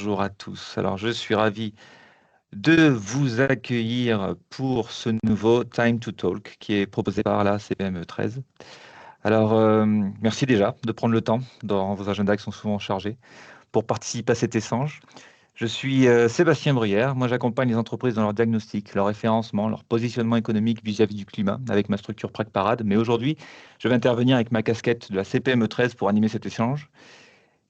Bonjour à tous. Alors, je suis ravi de vous accueillir pour ce nouveau Time to Talk qui est proposé par la CPME 13. Alors, merci déjà de prendre le temps dans vos agendas qui sont souvent chargés pour participer à cet échange. Je suis Sébastien Bruyère. Moi, j'accompagne les entreprises dans leur diagnostic, leur référencement, leur positionnement économique vis-à-vis du climat avec ma structure Prac Parade. Mais aujourd'hui, je vais intervenir avec ma casquette de la CPME 13 pour animer cet échange.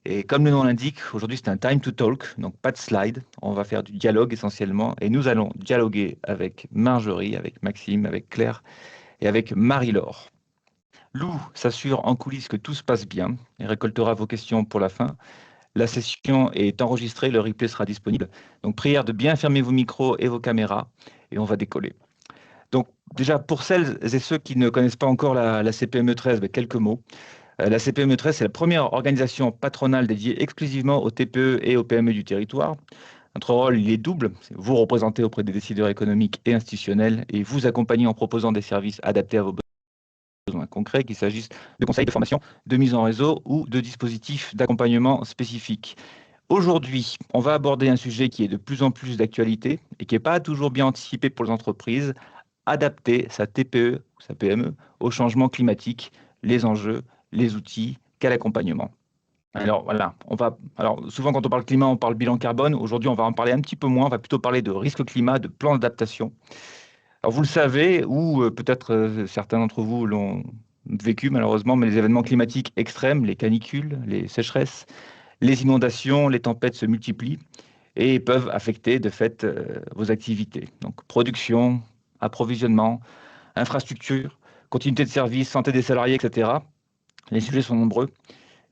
Et comme le nom l'indique, aujourd'hui c'est un time to talk, donc pas de slide. On va faire du dialogue essentiellement et nous allons dialoguer avec Marjorie, avec Maxime, avec Claire et avec Marie-Laure. Lou s'assure en coulisses que tout se passe bien et récoltera vos questions pour la fin. La session est enregistrée, le replay sera disponible. Donc prière de bien fermer vos micros et vos caméras et on va décoller. Donc déjà pour celles et ceux qui ne connaissent pas encore la CPME 13, quelques mots. La CPME 13, c'est la première organisation patronale dédiée exclusivement aux TPE et aux PME du territoire. Notre rôle, il est double. C'est vous représenter auprès des décideurs économiques et institutionnels et vous accompagner en proposant des services adaptés à vos besoins concrets, qu'il s'agisse de conseils, de formation, de mise en réseau ou de dispositifs d'accompagnement spécifiques. Aujourd'hui, on va aborder un sujet qui est de plus en plus d'actualité et qui n'est pas toujours bien anticipé pour les entreprises, adapter sa TPE ou sa PME au changement climatique, les enjeux, les outils, quel accompagnement. Alors voilà, alors souvent quand on parle climat, on parle bilan carbone. Aujourd'hui, on va en parler un petit peu moins. On va plutôt parler de risque climat, de plan d'adaptation. Alors vous le savez, ou peut-être certains d'entre vous l'ont vécu malheureusement, mais les événements climatiques extrêmes, les canicules, les sécheresses, les inondations, les tempêtes se multiplient et peuvent affecter de fait vos activités. Donc production, approvisionnement, infrastructure, continuité de service, santé des salariés, etc. Les sujets sont nombreux.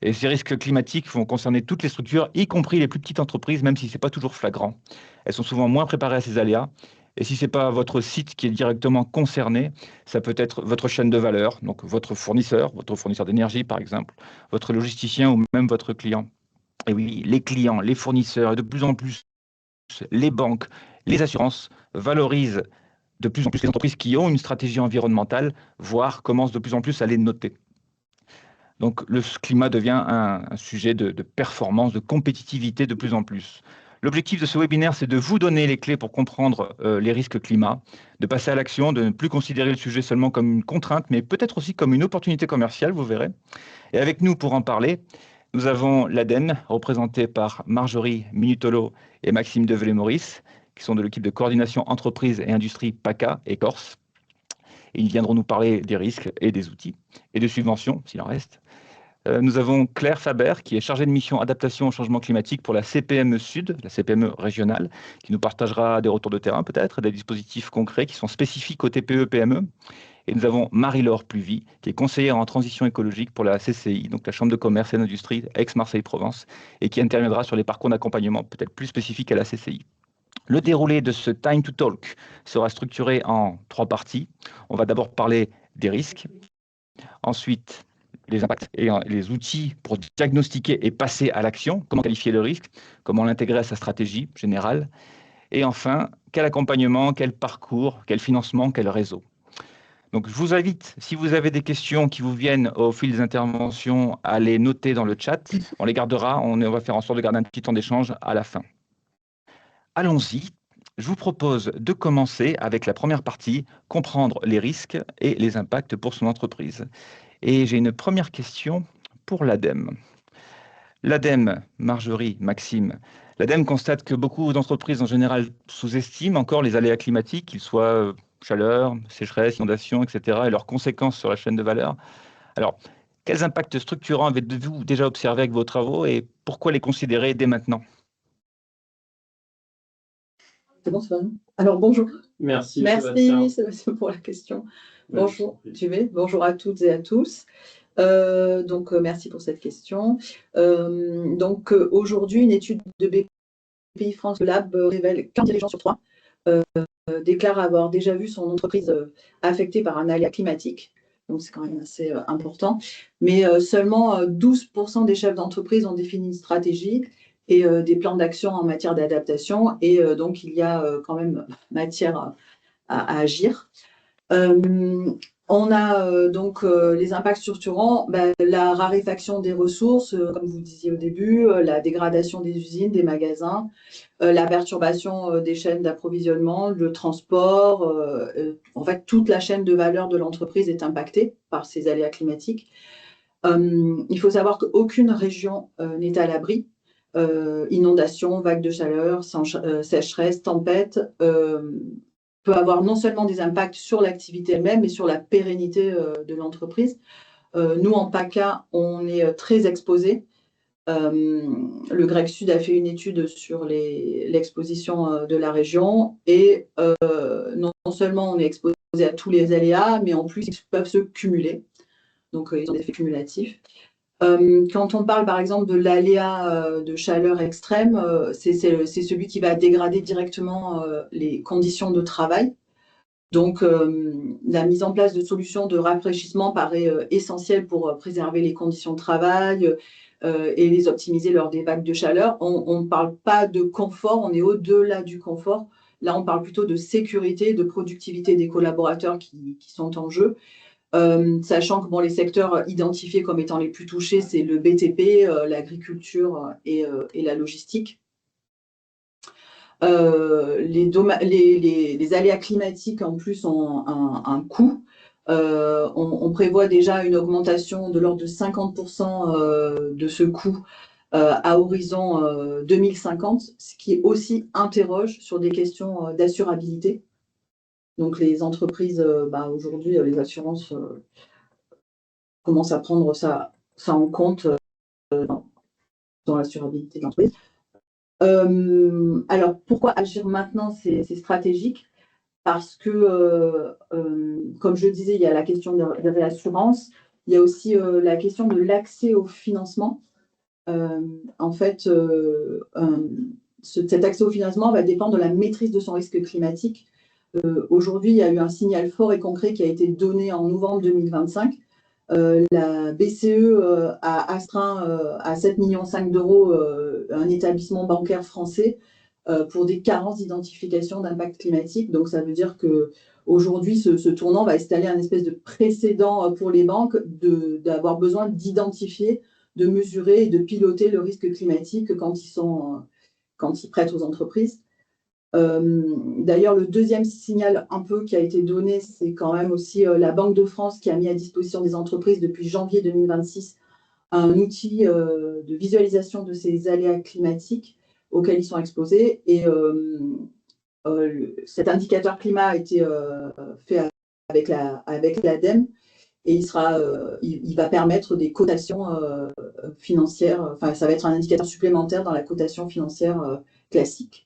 Et ces risques climatiques vont concerner toutes les structures, y compris les plus petites entreprises, même si ce n'est pas toujours flagrant. Elles sont souvent moins préparées à ces aléas. Et si ce n'est pas votre site qui est directement concerné, ça peut être votre chaîne de valeur, donc votre fournisseur d'énergie par exemple, votre logisticien ou même votre client. Et oui, les clients, les fournisseurs et de plus en plus les banques, les assurances valorisent de plus en plus les entreprises qui ont une stratégie environnementale, voire commencent de plus en plus à les noter. Donc le climat devient un sujet de performance, de compétitivité de plus en plus. L'objectif de ce webinaire, c'est de vous donner les clés pour comprendre les risques climat, de passer à l'action, de ne plus considérer le sujet seulement comme une contrainte, mais peut-être aussi comme une opportunité commerciale, vous verrez. Et avec nous pour en parler, nous avons l'ADEME, représenté par Marjorie Minutolo et Maxime Develay-Maurice, qui sont de l'équipe de coordination entreprise et industrie PACA et Corse. Et ils viendront nous parler des risques et des outils, et de subventions, s'il en reste. Nous avons Claire Faber, qui est chargée de mission adaptation au changement climatique pour la CPME Sud, la CPME régionale, qui nous partagera des retours de terrain peut-être, des dispositifs concrets qui sont spécifiques aux TPE-PME. Et nous avons Marie-Laure Pluvy, qui est conseillère en transition écologique pour la CCI, donc la Chambre de commerce et d'industrie Aix-Marseille-Provence, et qui interviendra sur les parcours d'accompagnement peut-être plus spécifiques à la CCI. Le déroulé de ce Time to Talk sera structuré en 3 parties. On va d'abord parler des risques, ensuite les impacts et les outils pour diagnostiquer et passer à l'action, comment qualifier le risque, comment l'intégrer à sa stratégie générale, et enfin, quel accompagnement, quel parcours, quel financement, quel réseau. Donc je vous invite, si vous avez des questions qui vous viennent au fil des interventions, à les noter dans le chat, on les gardera, on va faire en sorte de garder un petit temps d'échange à la fin. Allons-y. Je vous propose de commencer avec la première partie, comprendre les risques et les impacts pour son entreprise. Et j'ai une première question pour l'ADEME. L'ADEME, Marjorie, Maxime, l'ADEME constate que beaucoup d'entreprises en général sous-estiment encore les aléas climatiques, qu'ils soient chaleur, sécheresse, inondation, etc., et leurs conséquences sur la chaîne de valeur. Alors, quels impacts structurants avez-vous déjà observés avec vos travaux et pourquoi les considérer dès maintenant? C'est bon, c'est bon. Alors, bonjour. Merci Sébastien pour la question. Bonjour, bonjour à toutes et à tous. Merci pour cette question. Aujourd'hui, une étude de BPI France Lab révèle qu'un dirigeant sur 3 déclare avoir déjà vu son entreprise affectée par un aléa climatique. Donc, c'est quand même assez important. Mais seulement 12% des chefs d'entreprise ont défini une stratégie et des plans d'action en matière d'adaptation. Et donc, il y a quand même matière à agir. On a donc les impacts structurants, la raréfaction des ressources, comme vous disiez au début, la dégradation des usines, des magasins, la perturbation des chaînes d'approvisionnement, le transport. En fait, toute la chaîne de valeur de l'entreprise est impactée par ces aléas climatiques. Il faut savoir qu'aucune région n'est à l'abri. Inondations, vagues de chaleur, sécheresse, tempêtes peut avoir non seulement des impacts sur l'activité elle-même, mais sur la pérennité de l'entreprise. Nous, en PACA, on est très exposés. Le Grec Sud a fait une étude sur l'exposition de la région et non seulement on est exposé à tous les aléas, mais en plus, ils peuvent se cumuler. Donc, ils ont des effets cumulatifs. Quand on parle par exemple de l'aléa de chaleur extrême, c'est celui qui va dégrader directement les conditions de travail. Donc, la mise en place de solutions de rafraîchissement paraît essentielle pour préserver les conditions de travail et les optimiser lors des vagues de chaleur. On ne parle pas de confort, on est au-delà du confort. Là, on parle plutôt de sécurité, de productivité des collaborateurs qui sont en jeu. Sachant que les secteurs identifiés comme étant les plus touchés, c'est le BTP, l'agriculture et la logistique. Les aléas climatiques, en plus, ont un coût. On prévoit déjà une augmentation de l'ordre de 50% de ce coût à horizon 2050, ce qui aussi interroge sur des questions d'assurabilité. Donc, les entreprises, aujourd'hui, les assurances commencent à prendre ça en compte dans l'assurabilité de l'entreprise. Alors, pourquoi agir maintenant? C'est stratégique parce que, comme je disais, il y a la question de réassurance, il y a aussi la question de l'accès au financement. En fait, cet accès au financement va dépendre de la maîtrise de son risque climatique. Aujourd'hui, il y a eu un signal fort et concret qui a été donné en novembre 2025. La BCE a astreint à 7,5 millions d'euros un établissement bancaire français pour des carences d'identification d'impact climatique. Donc, ça veut dire qu'aujourd'hui, ce tournant va installer un espèce de précédent pour les banques d'avoir besoin d'identifier, de mesurer et de piloter le risque climatique quand ils prêtent aux entreprises. D'ailleurs, le deuxième signal un peu qui a été donné, c'est quand même aussi la Banque de France qui a mis à disposition des entreprises depuis janvier 2026 un outil de visualisation de ces aléas climatiques auxquels ils sont exposés. Et cet indicateur climat a été fait avec l'ADEME et il va permettre des cotations financières. Enfin, ça va être un indicateur supplémentaire dans la cotation financière classique.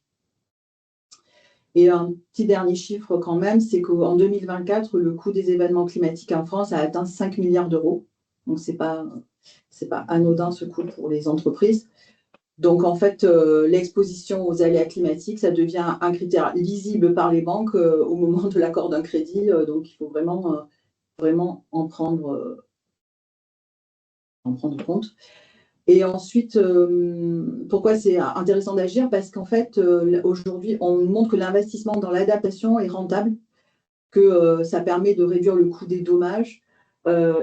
Et un petit dernier chiffre quand même, c'est qu'en 2024, le coût des événements climatiques en France a atteint 5 milliards d'euros. Donc, ce n'est pas anodin ce coût pour les entreprises. Donc, en fait, l'exposition aux aléas climatiques, ça devient un critère lisible par les banques au moment de l'accord d'un crédit. Donc, il faut vraiment en prendre compte. Et ensuite, pourquoi c'est intéressant d'agir? Parce qu'en fait, aujourd'hui, on montre que l'investissement dans l'adaptation est rentable, que ça permet de réduire le coût des dommages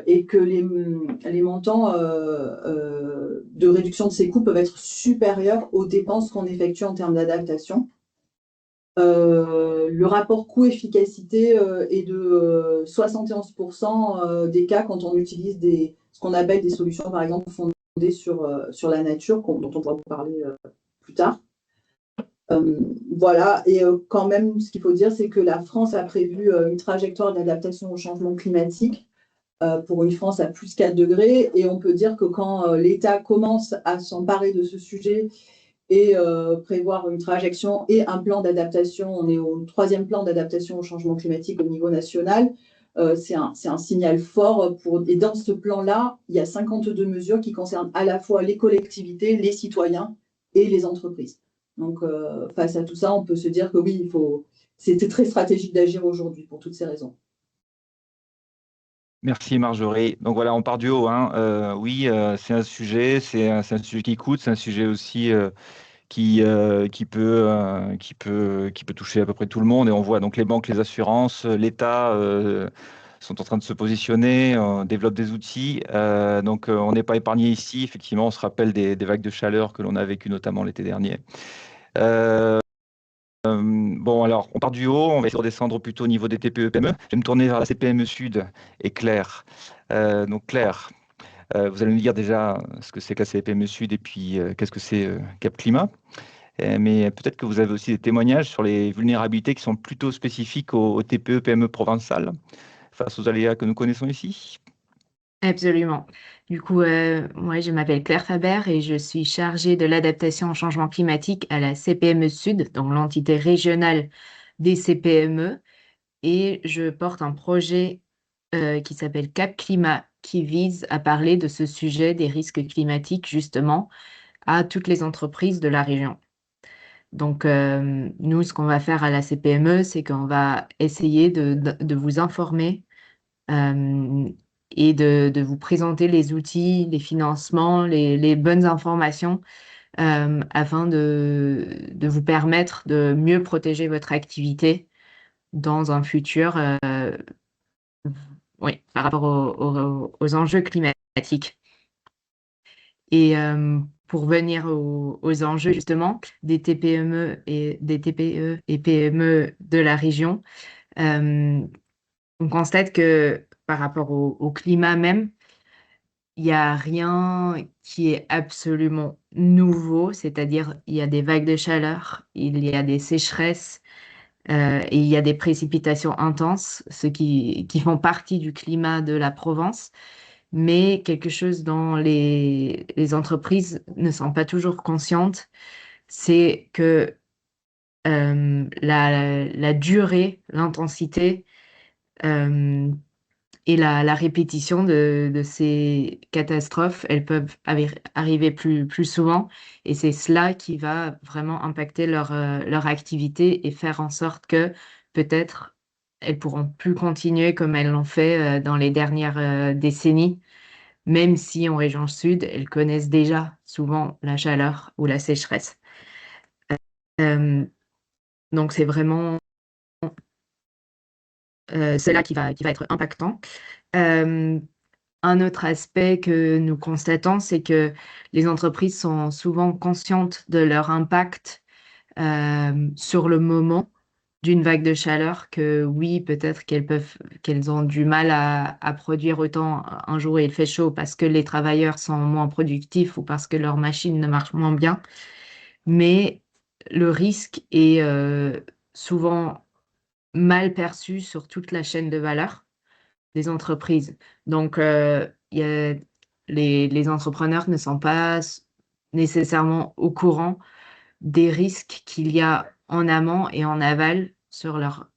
et que les montants de réduction de ces coûts peuvent être supérieurs aux dépenses qu'on effectue en termes d'adaptation. Le rapport coût-efficacité est de 71% des cas quand on utilise ce qu'on appelle des solutions, par exemple, fondées sur la nature, dont on pourra vous parler plus tard. Voilà, et quand même, ce qu'il faut dire, c'est que la France a prévu une trajectoire d'adaptation au changement climatique pour une France à plus 4 degrés, et on peut dire que quand l'État commence à s'emparer de ce sujet et prévoir une trajectoire et un plan d'adaptation, on est au 3e plan d'adaptation au changement climatique au niveau national. C'est un signal fort. Et dans ce plan-là, il y a 52 mesures qui concernent à la fois les collectivités, les citoyens et les entreprises. Donc, face à tout ça, on peut se dire que oui, c'était très stratégique d'agir aujourd'hui pour toutes ces raisons. Merci Marjorie. Donc voilà, on part du haut, hein. Oui, c'est un sujet qui coûte, c'est un sujet aussi qui peut toucher à peu près tout le monde. Et on voit donc les banques, les assurances, l'État sont en train de se positionner, on développe des outils. Donc, on n'est pas épargné ici. Effectivement, on se rappelle des vagues de chaleur que l'on a vécues notamment l'été dernier. Euh, bon, alors, on part du haut, on va essayer de redescendre plutôt au niveau des TPE-PME. Je vais me tourner vers la CPME Sud et Claire. Donc, Claire, vous allez nous dire déjà ce que c'est que la CPME Sud et puis qu'est-ce que c'est Cap Climat. Mais peut-être que vous avez aussi des témoignages sur les vulnérabilités qui sont plutôt spécifiques aux TPE-PME provençales face aux aléas que nous connaissons ici. Absolument. Du coup, moi, je m'appelle Claire Faber et je suis chargée de l'adaptation au changement climatique à la CPME Sud, donc l'entité régionale des CPME. Et je porte un projet qui s'appelle Cap Climat, qui vise à parler de ce sujet des risques climatiques, justement, à toutes les entreprises de la région. Donc, nous, ce qu'on va faire à la CPME, c'est qu'on va essayer de vous informer euh, et de vous présenter les outils, les financements, les bonnes informations afin de vous permettre de mieux protéger votre activité dans un futur, oui, par rapport aux enjeux climatiques. Et pour venir aux enjeux justement des TPE et PME de la région, euh, on constate que par rapport au climat même, il n'y a rien qui est absolument nouveau, c'est-à-dire il y a des vagues de chaleur, il y a des sécheresses et il y a des précipitations intenses, ce qui font partie du climat de la Provence, mais quelque chose dont les entreprises ne sont pas toujours conscientes, c'est que la durée, l'intensité euh, et la répétition de ces catastrophes, elles peuvent arriver plus souvent et c'est cela qui va vraiment impacter leur activité et faire en sorte que peut-être elles pourront plus continuer comme elles l'ont fait dans les dernières décennies, même si en région sud, elles connaissent déjà souvent la chaleur ou la sécheresse. Euh, donc c'est vraiment cela qui va être impactant. Euh, Un autre aspect que nous constatons, c'est que les entreprises sont souvent conscientes de leur impact sur le moment d'une vague de chaleur, que oui, peut-être qu'elles ont du mal à produire autant un jour où il fait chaud parce que les travailleurs sont moins productifs ou parce que leur machine ne marche moins bien. Mais le risque est souvent mal perçu sur toute la chaîne de valeur des entreprises. Donc, les entrepreneurs ne sont pas nécessairement au courant des risques qu'il y a en amont et en aval sur leur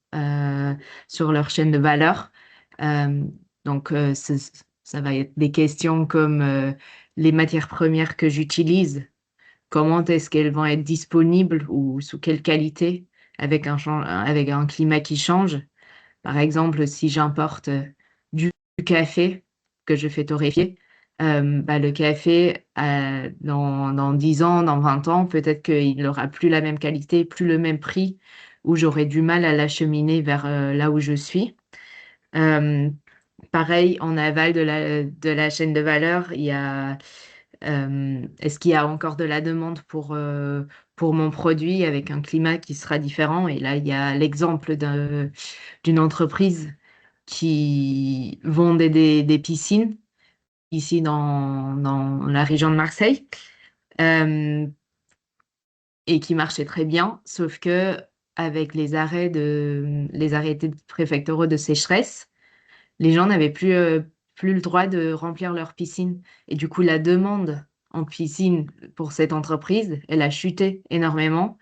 chaîne de valeur. Euh, donc, ça va être des questions comme les matières premières que j'utilise, comment est-ce qu'elles vont être disponibles ou sous quelle qualité avec un climat qui change. Par exemple, si j'importe du café que je fais torréfier, bah, le café, dans 10 ans, dans 20 ans, peut-être qu'il n'aura plus la même qualité, plus le même prix, ou j'aurai du mal à l'acheminer vers là où je suis. Euh, Pareil, en aval de la chaîne de valeur, il y a est-ce qu'il y a encore de la demande pour mon produit avec un climat qui sera différent? Et là, il y a l'exemple d'une entreprise qui vendait des piscines ici dans la région de Marseille euh, et qui marchait très bien, sauf que avec les arrêtés préfectoraux de sécheresse, les gens n'avaient plus le droit de remplir leur piscine. Et du coup, la demande en piscine pour cette entreprise, elle a chuté énormément,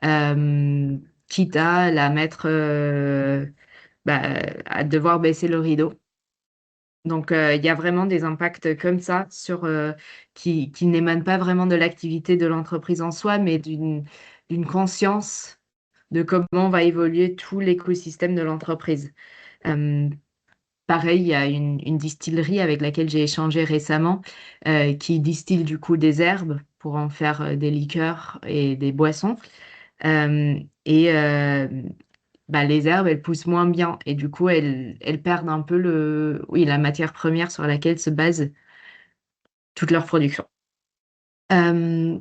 euh, quitte à la mettre, bah, à devoir baisser le rideau. Donc, il y a vraiment des impacts comme ça qui n'émanent pas vraiment de l'activité de l'entreprise en soi, mais d'une conscience de comment va évoluer tout l'écosystème de l'entreprise. Euh, Pareil, il y a une distillerie avec laquelle j'ai échangé récemment qui distille du coup des herbes pour en faire des liqueurs et des boissons. Et bah, les herbes, elles poussent moins bien et du coup, elles perdent un peu oui, la matière première sur laquelle se base toute leur production. Euh,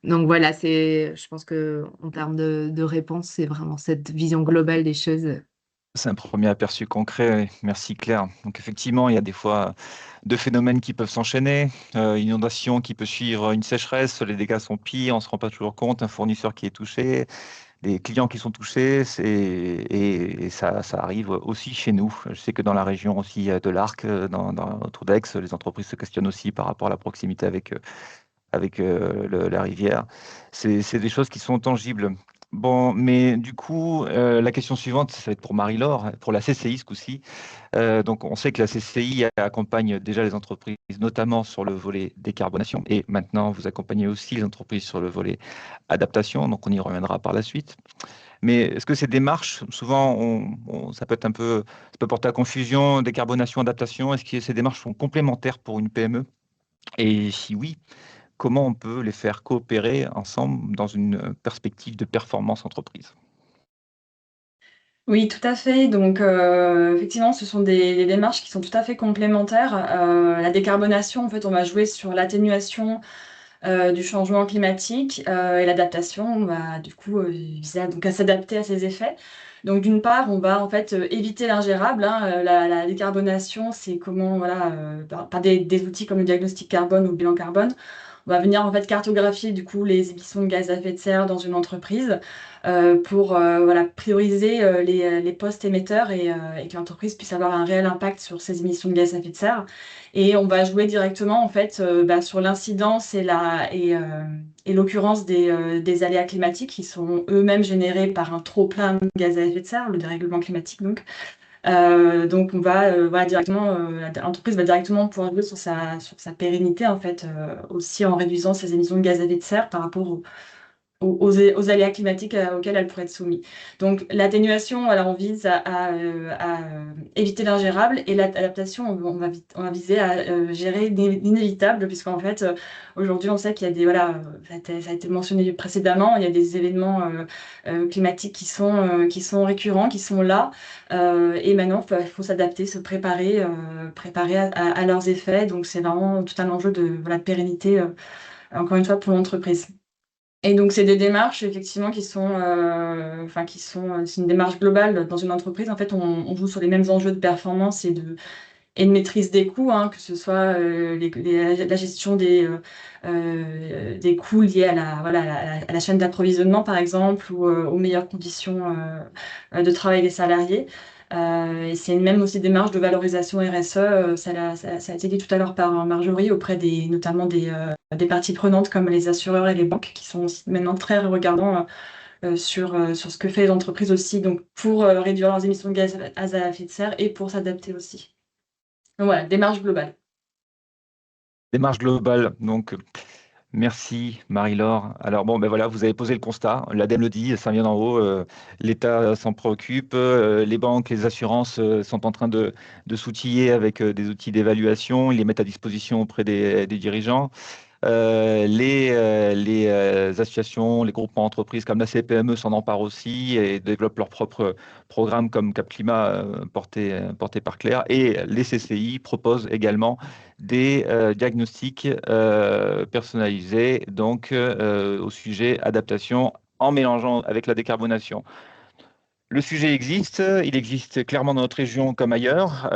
donc voilà, je pense que en termes de réponse, c'est vraiment cette vision globale des choses. C'est un premier aperçu concret. Merci Claire. Donc effectivement, il y a des fois deux phénomènes qui peuvent s'enchaîner. Une inondation qui peut suivre une sécheresse, les dégâts sont pires, on ne se rend pas toujours compte. Un fournisseur qui est touché, des clients qui sont touchés, et ça arrive aussi chez nous. Je sais que dans la région aussi de l'Arc, autour d'Aix, les entreprises se questionnent aussi par rapport à la proximité avec la rivière. C'est des choses qui sont tangibles. Bon, mais du coup, la question suivante, ça va être pour Marie-Laure, pour la CCI ce coup-ci. Donc, on sait que la CCI accompagne déjà les entreprises, notamment sur le volet décarbonation, et maintenant, vous accompagnez aussi les entreprises sur le volet adaptation, donc on y reviendra par la suite. Mais est-ce que ces démarches, souvent, ça peut être ça peut porter à confusion, décarbonation, adaptation, est-ce que ces démarches sont complémentaires pour une PME? Et si oui, comment on peut les faire coopérer ensemble dans une perspective de performance entreprise? Oui, tout à fait. Donc, effectivement, ce sont des démarches qui sont tout à fait complémentaires. La décarbonation, en fait, on va jouer sur l'atténuation du changement climatique et l'adaptation, on va du coup viser donc à s'adapter à ces effets. Donc, d'une part, on va en fait éviter l'ingérable, hein. La décarbonation, c'est comment, voilà, par des outils comme le diagnostic carbone ou le bilan carbone, on va venir en fait cartographier du coup les émissions de gaz à effet de serre dans une entreprise pour voilà, prioriser les postes émetteurs et que l'entreprise puisse avoir un réel impact sur ces émissions de gaz à effet de serre. Et on va jouer directement en fait sur l'incidence et l'occurrence des aléas climatiques qui sont eux-mêmes générés par un trop-plein de gaz à effet de serre, le dérèglement climatique donc. Donc on va voilà, directement, l'entreprise va directement pouvoir jouer sur sa pérennité en fait, aussi en réduisant ses émissions de gaz à effet de serre par rapport aux aléas climatiques auxquels elle pourrait être soumise. Donc l'atténuation, alors on vise à éviter l'ingérable et l'adaptation, on va viser à gérer l'inévitable puisqu'en fait aujourd'hui on sait qu'il y a voilà, ça a été mentionné précédemment, il y a des événements climatiques qui sont récurrents, qui sont là et maintenant il faut s'adapter, se préparer, à leurs effets. Donc c'est vraiment tout un enjeu de voilà, de pérennité encore une fois pour l'entreprise. Et donc, c'est des démarches, effectivement, c'est une démarche globale dans une entreprise. En fait, on joue sur les mêmes enjeux de performance et de maîtrise des coûts, hein, que ce soit la gestion des coûts liés voilà, à la chaîne d'approvisionnement, par exemple, ou aux meilleures conditions de travail des salariés. Et c'est une même aussi démarche de valorisation RSE, ça a été dit tout à l'heure par Marjorie, auprès notamment des parties prenantes comme les assureurs et les banques, qui sont aussi maintenant très regardants sur ce que fait l'entreprise aussi, donc pour réduire leurs émissions de gaz à effet de serre et pour s'adapter aussi. Donc voilà, démarche globale. Démarche globale, donc merci Marie-Laure. Alors bon, ben voilà, vous avez posé le constat, l'ADEME le dit, ça vient d'en haut, l'État s'en préoccupe, les banques, les assurances sont en train de s'outiller avec des outils d'évaluation, ils les mettent à disposition auprès des dirigeants. Les associations, les groupements entreprises comme la CPME s'en emparent aussi et développent leurs propres programmes comme Cap Climat porté par Claire. Et les CCI proposent également des diagnostics personnalisés donc au sujet adaptation en mélangeant avec la décarbonation. Le sujet existe, il existe clairement dans notre région comme ailleurs.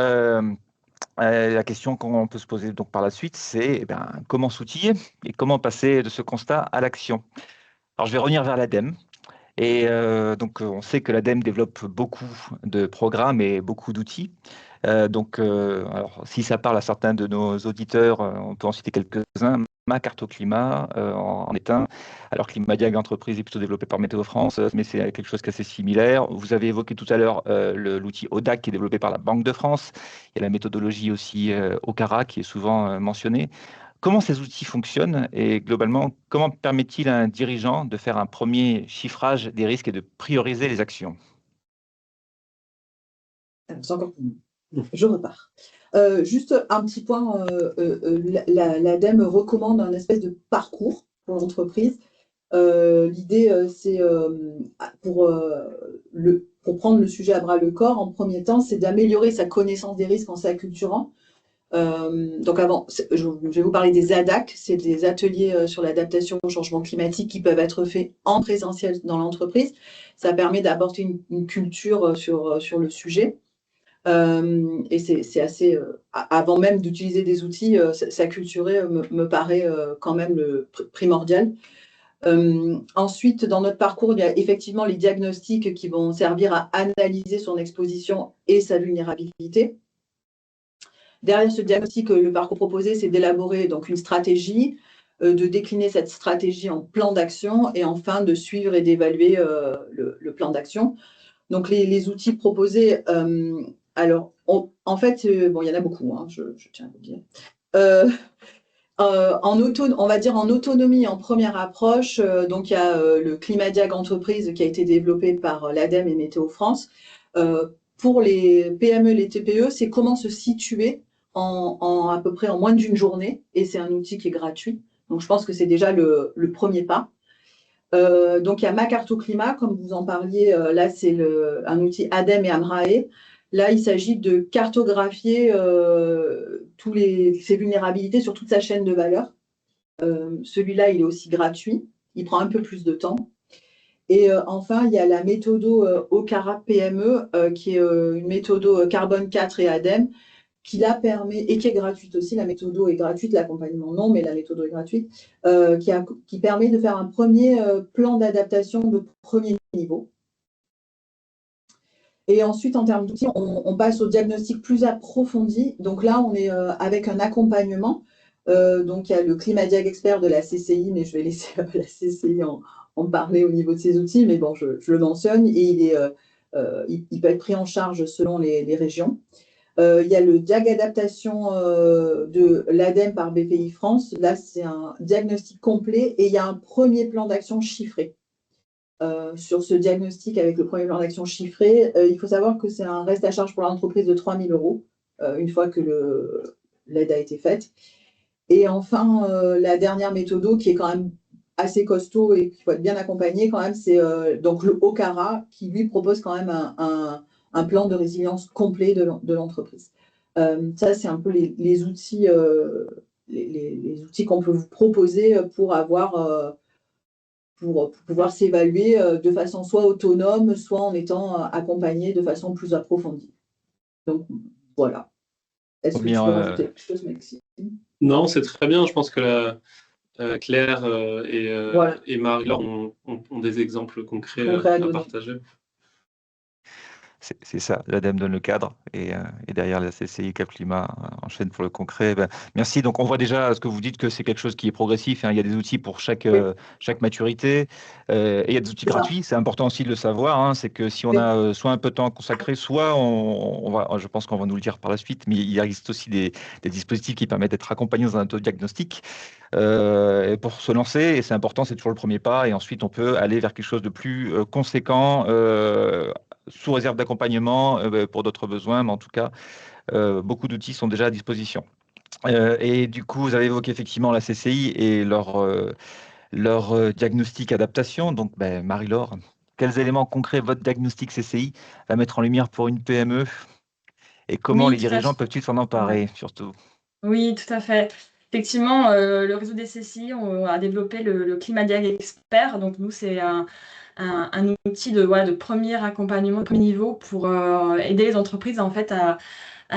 La question qu'on peut se poser donc par la suite, c'est comment s'outiller et comment passer de ce constat à l'action. Alors, je vais revenir vers l'ADEME. Et donc, on sait que l'ADEME développe beaucoup de programmes et beaucoup d'outils. Alors, si ça parle à certains de nos auditeurs, on peut en citer quelques-uns. Ma carte au climat en est un. Alors, Climadiag Entreprise est plutôt développé par Météo France, mais c'est quelque chose qui est assez similaire. Vous avez évoqué tout à l'heure l'outil ODAC qui est développé par la Banque de France. Il y a la méthodologie aussi OCARA qui est souvent mentionnée. Comment ces outils fonctionnent et globalement, comment permet-il à un dirigeant de faire un premier chiffrage des risques et de prioriser les actions? C'est encore pour moi. Je repars. Juste un petit point, l'ADEME recommande un espèce de parcours pour l'entreprise L'idée, c'est pour prendre le sujet à bras le corps, en premier temps, c'est d'améliorer sa connaissance des risques en s'acculturant. Donc avant, je vais vous parler des ADAC, c'est des ateliers sur l'adaptation au changement climatique qui peuvent être faits en présentiel dans l'entreprise. Ça permet d'apporter une culture sur le sujet. Et c'est assez, avant même d'utiliser des outils, s'acculturer me paraît quand même primordial. Ensuite, dans notre parcours, il y a effectivement les diagnostics qui vont servir à analyser son exposition et sa vulnérabilité. Derrière ce diagnostic, le parcours proposé, c'est d'élaborer donc une stratégie, de décliner cette stratégie en plan d'action et enfin de suivre et d'évaluer le plan d'action. Donc les outils proposés, alors en fait, bon, il y en a beaucoup, hein, je tiens à vous le dire. On va dire en autonomie, en première approche, donc il y a le Climadiag Entreprise qui a été développé par l'ADEME et Météo France. Pour les PME, les TPE, c'est comment se situer à peu près en moins d'une journée, et c'est un outil qui est gratuit. Donc je pense que c'est déjà le premier pas. Donc il y a Macarto Climat, comme vous en parliez, là c'est un outil ADEME et AMRAE. Là, il s'agit de cartographier ces vulnérabilités sur toute sa chaîne de valeur. Celui-là, il est aussi gratuit. Il prend un peu plus de temps. Et enfin, il y a la méthode OCARA PME, qui est une méthode Carbone 4 et ADEME, qui la permet, et qui est gratuite aussi. La méthode est gratuite, l'accompagnement non, mais la méthode est gratuite, qui permet de faire un premier plan d'adaptation de premier niveau. Et ensuite, en termes d'outils, on passe au diagnostic plus approfondi. Donc là, on est avec un accompagnement. Donc, il y a le Climadiag Expert de la CCI, mais je vais laisser la CCI en parler au niveau de ces outils. Mais bon, je le mentionne et il peut être pris en charge selon les régions. Il y a le DIAG Adaptation de l'ADEME par BPI France. Là, c'est un diagnostic complet et il y a un premier plan d'action chiffré. Sur ce diagnostic avec le premier plan d'action chiffré, il faut savoir que c'est un reste à charge pour l'entreprise de 3 000 € une fois que l'aide a été faite. Et enfin, la dernière méthode qui est quand même assez costaud et qu'il faut être bien accompagné quand même, c'est donc le OCARA qui lui propose quand même un plan de résilience complet de l'entreprise. Ça, c'est un peu les outils, les outils qu'on peut vous proposer pour pouvoir s'évaluer de façon soit autonome, soit en étant accompagné de façon plus approfondie. Donc, voilà. Est-ce que tu veux rajouter quelque chose, Maxime? Non, c'est très bien. Je pense que Claire Voilà. et Marie-Laure ont des exemples concrets à partager. C'est ça, l'ADEME donne le cadre et derrière la CCI Cap Climat enchaîne pour le concret. Ben, merci. Donc on voit déjà ce que vous dites que c'est quelque chose qui est progressif. Hein. Il y a des outils pour chaque maturité et il y a des outils gratuits. C'est important aussi de le savoir. Hein. C'est que si on a soit un peu de temps consacré, soit on va, je pense qu'on va nous le dire par la suite, mais il existe aussi des dispositifs qui permettent d'être accompagnés dans un diagnostic. Et pour se lancer, et c'est important, c'est toujours le premier pas, et ensuite on peut aller vers quelque chose de plus conséquent, sous réserve d'accompagnement pour d'autres besoins, mais en tout cas, beaucoup d'outils sont déjà à disposition. Et du coup, vous avez évoqué effectivement la CCI et leur diagnostic adaptation. Donc, Marie-Laure, quels éléments concrets votre diagnostic CCI va mettre en lumière pour une PME et comment les dirigeants peuvent-ils s'en emparer, surtout? Oui, tout à fait. Effectivement, le réseau des CCI a développé le Climadiag Expert. Donc, nous, c'est un outil de premier accompagnement, de premier niveau pour aider les entreprises en fait à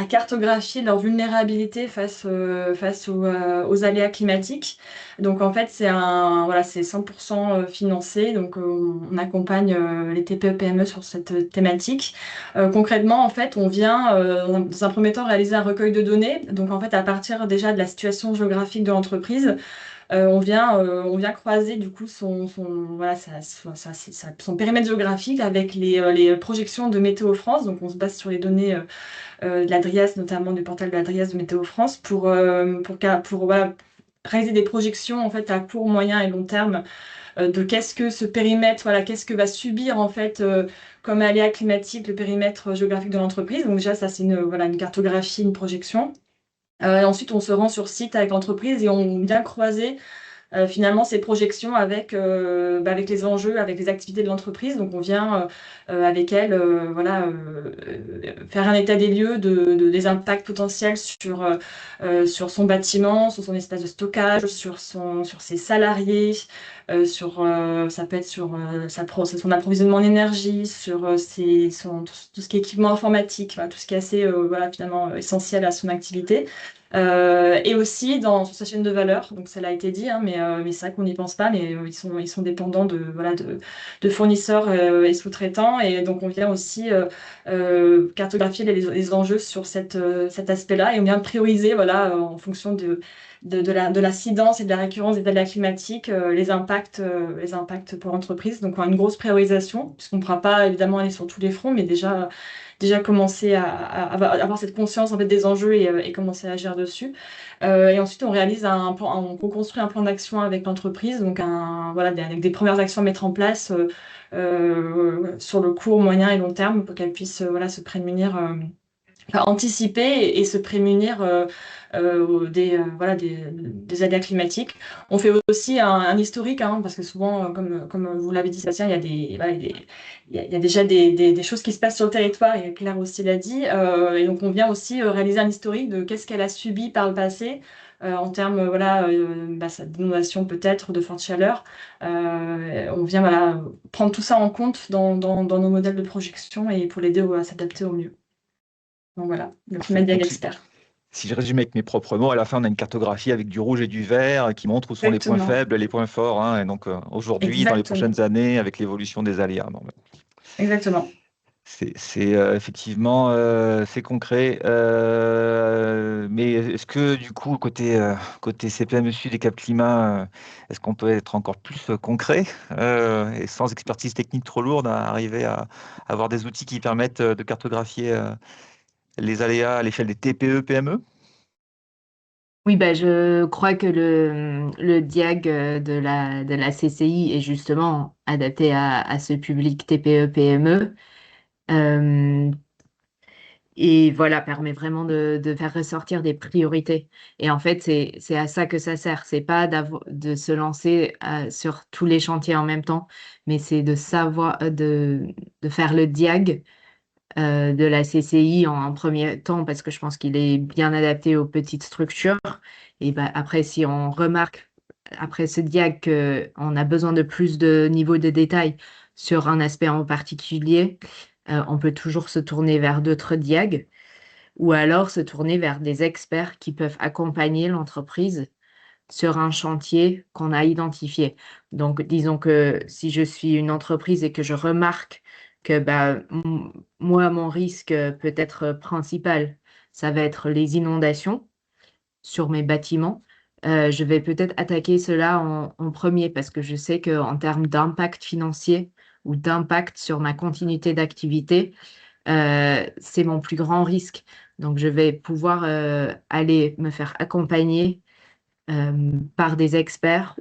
cartographier leur vulnérabilité face aux aléas climatiques. Donc en fait, c'est 100% financé. Donc on accompagne les TPE-PME sur cette thématique. Concrètement, en fait, on vient dans un premier temps réaliser un recueil de données. Donc en fait, à partir déjà de la situation géographique de l'entreprise, on vient croiser du coup son périmètre géographique avec les projections de Météo France. Donc on se base sur les données de la DRIAS, notamment du portail de la DRIAS de Météo France, pour réaliser des projections en fait à court, moyen et long terme de qu'est-ce que ce périmètre, qu'est-ce que va subir en fait comme aléa climatique le périmètre géographique de l'entreprise. Donc déjà ça c'est une cartographie, une projection. Et ensuite on se rend sur site avec l'entreprise et on vient croiser finalement ces projections avec les enjeux, avec les activités de l'entreprise. Donc on vient avec elle faire un état des lieux des impacts potentiels sur son bâtiment, sur son espace de stockage, sur ses salariés, ça peut être sur son approvisionnement en énergie, sur tout ce qui est équipement informatique, tout ce qui est assez finalement essentiel à son activité. Et aussi sur sa chaîne de valeur, donc ça l'a été dit, hein, mais c'est vrai qu'on n'y pense pas, mais ils sont dépendants de fournisseurs et sous-traitants, et donc on vient aussi cartographier les enjeux sur cet aspect-là, et on vient prioriser en fonction de l'incidence et de la récurrence des aléas climatiques, les impacts pour l'entreprise. Donc on a une grosse priorisation, puisqu'on ne pourra pas évidemment aller sur tous les fronts, mais déjà commencer à avoir cette conscience en fait des enjeux et commencer à agir dessus. Et ensuite, on réalise on construit un plan d'action avec l'entreprise, donc avec des premières actions à mettre en place sur le court, moyen et long terme pour qu'elle puisse se prémunir, anticiper et se prémunir des aléas climatiques. On fait aussi un historique, hein, parce que souvent, comme vous l'avez dit, Sébastien, il y a déjà des choses qui se passent sur le territoire, et Claire aussi l'a dit. Et donc, on vient aussi réaliser un historique de qu'est-ce qu'elle a subi par le passé, en termes d'inondation peut-être, de forte chaleur. On vient prendre tout ça en compte dans nos modèles de projection et pour l'aider à s'adapter au mieux. Donc voilà, le Climate Diag Expert. Si je résume avec mes propres mots, à la fin, on a une cartographie avec du rouge et du vert qui montre où sont les points faibles et les points forts. Hein, et donc, aujourd'hui, dans les prochaines années, avec l'évolution des aléas. Exactement. C'est effectivement c'est concret. Mais est-ce que, du coup, côté CPME Sud et Cap Climat, est-ce qu'on peut être encore plus concret et sans expertise technique trop lourde, à arriver à avoir des outils qui permettent de cartographier les aléas à l'échelle des TPE, PME? Oui, je crois que le diag de la CCI est justement adapté à ce public TPE, PME. Et voilà, permet vraiment de faire ressortir des priorités. Et en fait, c'est à ça que ça sert. C'est pas de se lancer sur tous les chantiers en même temps, mais c'est de savoir, de faire le diag de la CCI en premier temps, parce que je pense qu'il est bien adapté aux petites structures. Et après, si on remarque, après ce diag, qu'on a besoin de plus de niveau de détail sur un aspect en particulier, on peut toujours se tourner vers d'autres diags, ou alors se tourner vers des experts qui peuvent accompagner l'entreprise sur un chantier qu'on a identifié. Donc, disons que si je suis une entreprise et que je remarque que moi, mon risque peut être principal, ça va être les inondations sur mes bâtiments. Je vais peut-être attaquer cela en premier, parce que je sais qu'en termes d'impact financier ou d'impact sur ma continuité d'activité, c'est mon plus grand risque. Donc, je vais pouvoir aller me faire accompagner par des experts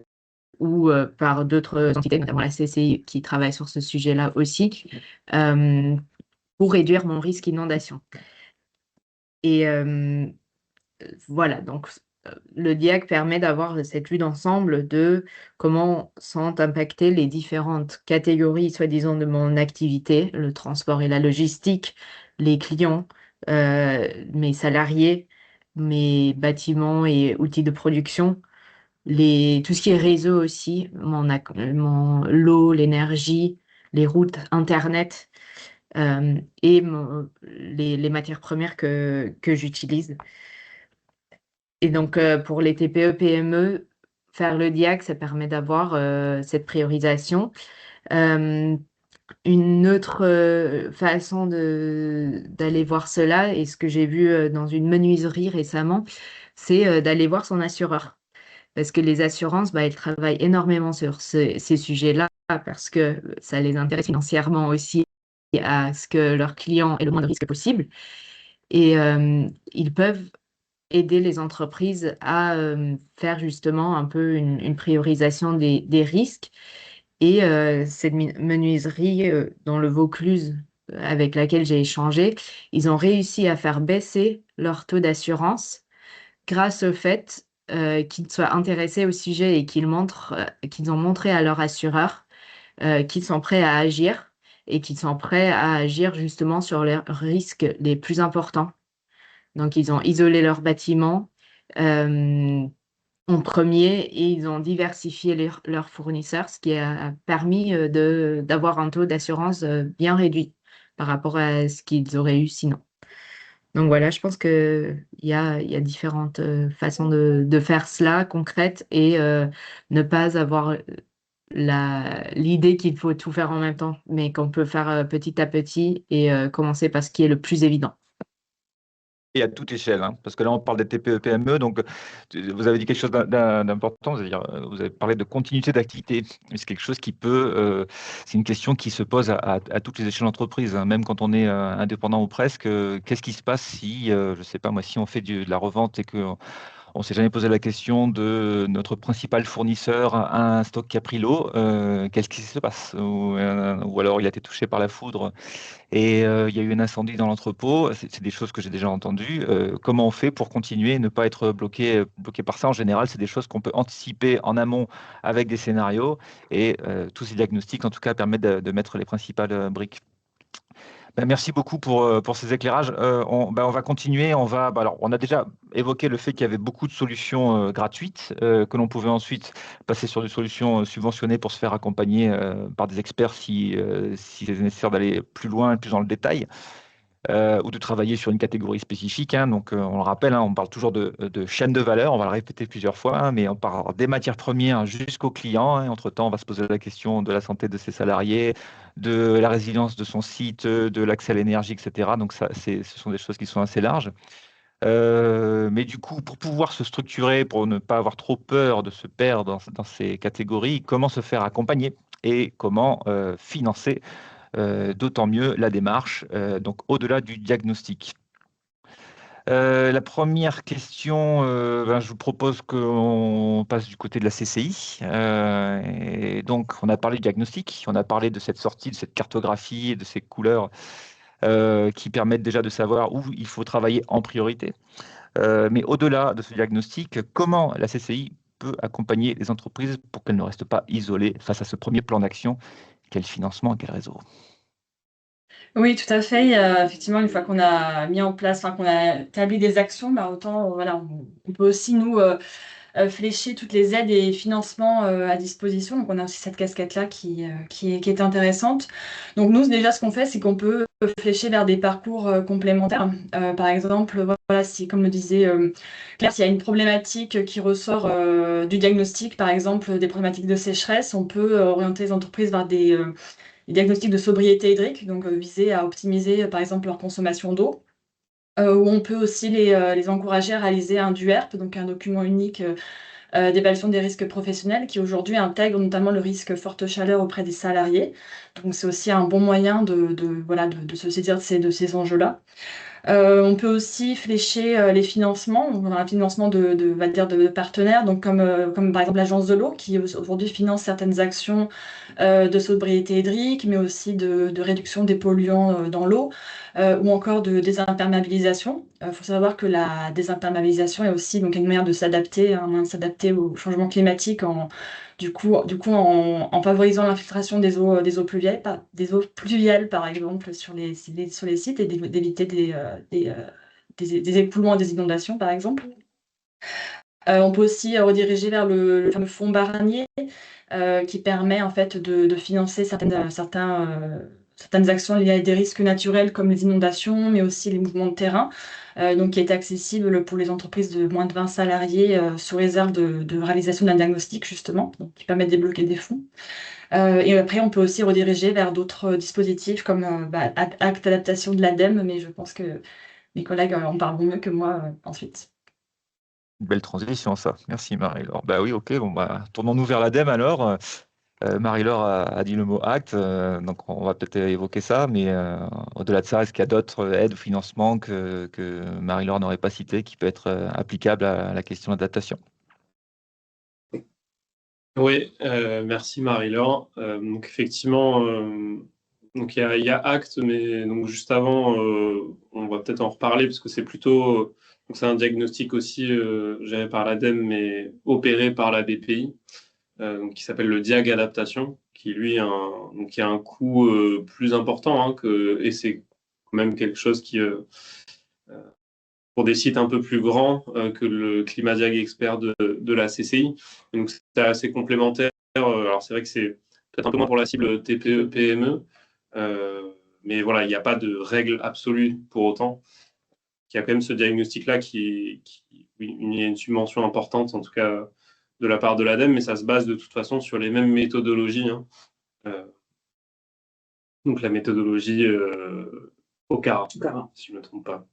ou par d'autres entités, notamment la CCI qui travaille sur ce sujet-là aussi, pour réduire mon risque inondation. Et voilà, donc le diag permet d'avoir cette vue d'ensemble de comment sont impactées les différentes catégories, soi-disant, de mon activité, le transport et la logistique, les clients, mes salariés, mes bâtiments et outils de production, tout ce qui est réseau aussi, l'eau, l'énergie, les routes, Internet, et les matières premières que j'utilise. Et donc, pour les TPE, PME, faire le diag, ça permet d'avoir cette priorisation. Une autre façon d'aller voir cela, et ce que j'ai vu dans une menuiserie récemment, c'est d'aller voir son assureur. Parce que les assurances, elles travaillent énormément sur ces sujets-là, parce que ça les intéresse financièrement aussi à ce que leurs clients aient le moins de risques possible. Et ils peuvent aider les entreprises à faire justement un peu une priorisation des risques. Et cette menuiserie dans le Vaucluse avec laquelle j'ai échangé, ils ont réussi à faire baisser leur taux d'assurance grâce au fait qu'ils soient intéressés au sujet et qu'ils ont montré à leur assureur qu'ils sont prêts à agir et qu'ils sont prêts à agir justement sur les risques les plus importants. Donc, ils ont isolé leur bâtiment en premier et ils ont diversifié leurs fournisseurs, ce qui a permis d'avoir un taux d'assurance bien réduit par rapport à ce qu'ils auraient eu sinon. Donc voilà, je pense qu'il y a différentes façons de faire cela, concrètes, et ne pas avoir l'idée qu'il faut tout faire en même temps, mais qu'on peut faire petit à petit et commencer par ce qui est le plus évident. Et à toute échelle, hein, parce que là, on parle des TPE, PME, donc vous avez dit quelque chose d'important, c'est-à-dire vous avez parlé de continuité d'activité. C'est quelque chose qui c'est une question qui se pose à toutes les échelles d'entreprise, hein, même quand on est indépendant ou presque. Qu'est-ce qui se passe si, je ne sais pas moi, si on fait de la revente et que on ne s'est jamais posé la question de notre principal fournisseur a un stock qui a pris l'eau, qu'est-ce qui se passe? Ou alors il a été touché par la foudre et il y a eu un incendie dans l'entrepôt. C'est des choses que j'ai déjà entendues. Comment on fait pour continuer et ne pas être bloqué par ça? En général, c'est des choses qu'on peut anticiper en amont avec des scénarios et tous ces diagnostics, en tout cas, permettent de mettre les principales briques. Ben, merci beaucoup pour ces éclairages. On va continuer. Alors, on a déjà évoqué le fait qu'il y avait beaucoup de solutions gratuites, que l'on pouvait ensuite passer sur des solutions subventionnées pour se faire accompagner par des experts si c'est nécessaire d'aller plus loin, plus dans le détail. Ou de travailler sur une catégorie spécifique, hein. Donc, on le rappelle, hein, on parle toujours de chaîne de valeur, on va le répéter plusieurs fois, hein, mais on part des matières premières jusqu'au client, hein. Entre-temps, on va se poser la question de la santé de ses salariés, de la résilience de son site, de l'accès à l'énergie, etc. Donc, ce sont des choses qui sont assez larges. Mais du coup, pour pouvoir se structurer, pour ne pas avoir trop peur de se perdre dans ces catégories, comment se faire accompagner et comment financer d'autant mieux la démarche, donc au-delà du diagnostic. La première question, je vous propose qu'on passe du côté de la CCI. Et donc, on a parlé du diagnostic, on a parlé de cette sortie, de cette cartographie et de ces couleurs qui permettent déjà de savoir où il faut travailler en priorité. Mais au-delà de ce diagnostic, comment la CCI peut accompagner les entreprises pour qu'elles ne restent pas isolées face à ce premier plan d'action? Quel financement, quel réseau? Oui, tout à fait. Effectivement, une fois qu'on a mis en place, qu'on a établi des actions, autant, voilà, on peut aussi, nous, flécher toutes les aides et financements à disposition. Donc, on a aussi cette casquette-là qui est intéressante. Donc, nous, déjà, ce qu'on fait, c'est qu'on peut flécher vers des parcours complémentaires. Par exemple, voilà, si, comme le disait Claire, s'il y a une problématique qui ressort du diagnostic, par exemple, des problématiques de sécheresse, on peut orienter les entreprises vers des diagnostics de sobriété hydrique, donc viser à optimiser, par exemple, leur consommation d'eau. Où on peut aussi les encourager à réaliser un DUERP, donc un document unique d'évaluation des risques professionnels, qui aujourd'hui intègre notamment le risque forte chaleur auprès des salariés. Donc c'est aussi un bon moyen de se saisir de ces enjeux-là. On peut aussi flécher les financements, on a un financement de partenaires, donc comme par exemple l'Agence de l'eau, qui aujourd'hui finance certaines actions de sobriété hydrique, mais aussi de réduction des polluants dans l'eau, ou encore de désimperméabilisation. Il faut savoir que la désimperméabilisation est aussi donc une manière de s'adapter, un moyen de s'adapter au changement climatique en favorisant l'infiltration des eaux pluviales, par exemple, sur les sites et d'éviter des écoulements, des inondations, par exemple. On peut aussi rediriger vers le fameux fonds Barnier, qui permet en fait de financer certaines actions liées à des risques naturels comme les inondations, mais aussi les mouvements de terrain, donc qui est accessible pour les entreprises de moins de 20 salariés, sous réserve de réalisation d'un diagnostic justement, donc qui permet de débloquer des fonds. Et après, on peut aussi rediriger vers d'autres dispositifs comme Acte Adaptation de l'ADEME, mais je pense que mes collègues en parleront mieux que moi ensuite. Belle transition, ça. Merci, Marie-Laure. Bah oui, ok, tournons-nous vers l'ADEME alors. Marie-Laure a dit le mot acte, donc on va peut-être évoquer ça, mais au-delà de ça, est-ce qu'il y a d'autres aides ou financements que Marie-Laure n'aurait pas cité qui peut être applicable à la question d'adaptation? Oui, merci Marie-Laure. Donc effectivement, donc il y a acte, mais donc juste avant, on va peut-être en reparler parce que c'est plutôt Donc, c'est un diagnostic aussi géré par l'ADEME, mais opéré par la BPI, donc, qui s'appelle le Diag Adaptation, qui lui qui a un coût plus important, hein, et c'est même quelque chose qui, pour des sites un peu plus grands que le Climadiag Expert de la CCI. Et donc, c'est assez complémentaire. Alors, c'est vrai que c'est peut-être un peu moins pour la cible TPE, PME, mais voilà, il n'y a pas de règle absolue pour autant. Il y a quand même ce diagnostic-là il y a une subvention importante, en tout cas de la part de l'ADEME, mais ça se base de toute façon sur les mêmes méthodologies, hein. Donc la méthodologie OCARA, si je ne me trompe pas.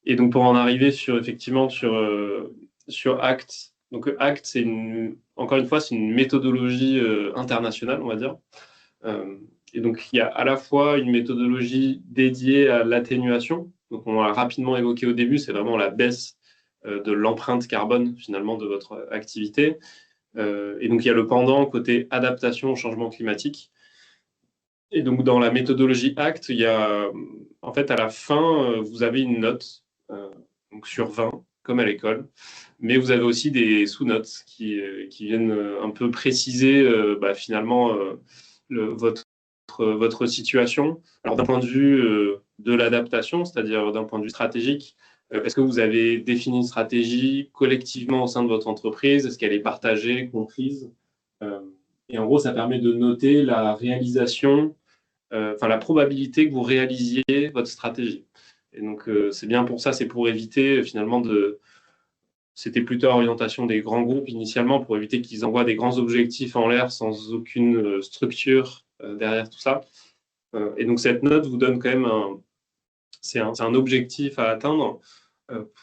Et donc pour en arriver effectivement sur ACT, donc ACT, encore une fois, c'est une méthodologie internationale, on va dire. Et donc il y a à la fois une méthodologie dédiée à l'atténuation. Donc on l'a rapidement évoqué au début, c'est vraiment la baisse de l'empreinte carbone finalement de votre activité. Et donc il y a le pendant côté adaptation au changement climatique. Et donc dans la méthodologie ACT, il y a en fait à la fin, vous avez une note donc sur 20, comme à l'école, mais vous avez aussi des sous-notes qui viennent un peu préciser finalement votre situation. Alors d'un point de vue de l'adaptation, c'est-à-dire d'un point de vue stratégique, est-ce que vous avez défini une stratégie collectivement au sein de votre entreprise? Est-ce qu'elle est partagée, comprise? Et en gros, ça permet de noter la réalisation, la probabilité que vous réalisiez votre stratégie. Et donc, c'est bien pour ça, c'est pour éviter finalement C'était plutôt à orientation des grands groupes initialement, pour éviter qu'ils envoient des grands objectifs en l'air sans aucune structure derrière tout ça. Et donc, cette note vous donne quand même c'est un objectif à atteindre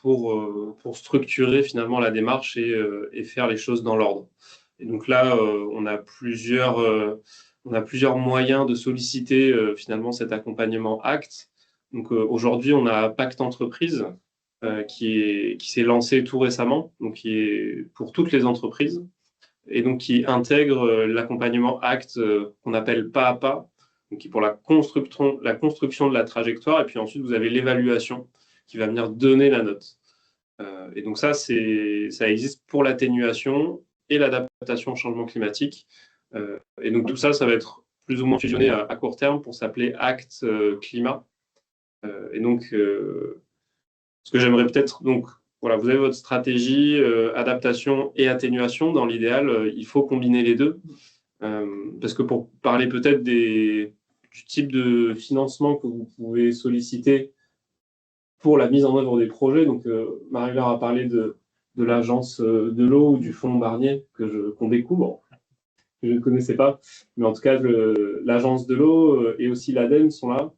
pour structurer finalement la démarche et faire les choses dans l'ordre. Et donc là, on a plusieurs moyens de solliciter finalement cet accompagnement ACT. Donc aujourd'hui, on a Pacte Entreprise qui s'est lancé tout récemment, donc qui est pour toutes les entreprises, et donc qui intègre l'accompagnement ACT qu'on appelle pas à pas, donc qui est pour la construction de la trajectoire, et puis ensuite vous avez l'évaluation qui va venir donner la note. Et donc ça existe pour l'atténuation et l'adaptation au changement climatique. Et donc tout ça va être plus ou moins fusionné à court terme pour s'appeler ACT Climat. Et donc, ce que j'aimerais peut-être, donc voilà, vous avez votre stratégie, adaptation et atténuation. Dans l'idéal, il faut combiner les deux. Parce que pour parler peut-être du type de financement que vous pouvez solliciter pour la mise en œuvre des projets, donc Marie-Laure a parlé de l'agence de l'eau ou du fonds Barnier qu'on découvre, que je ne connaissais pas, mais en tout cas l'agence de l'eau et aussi l'ADEME sont là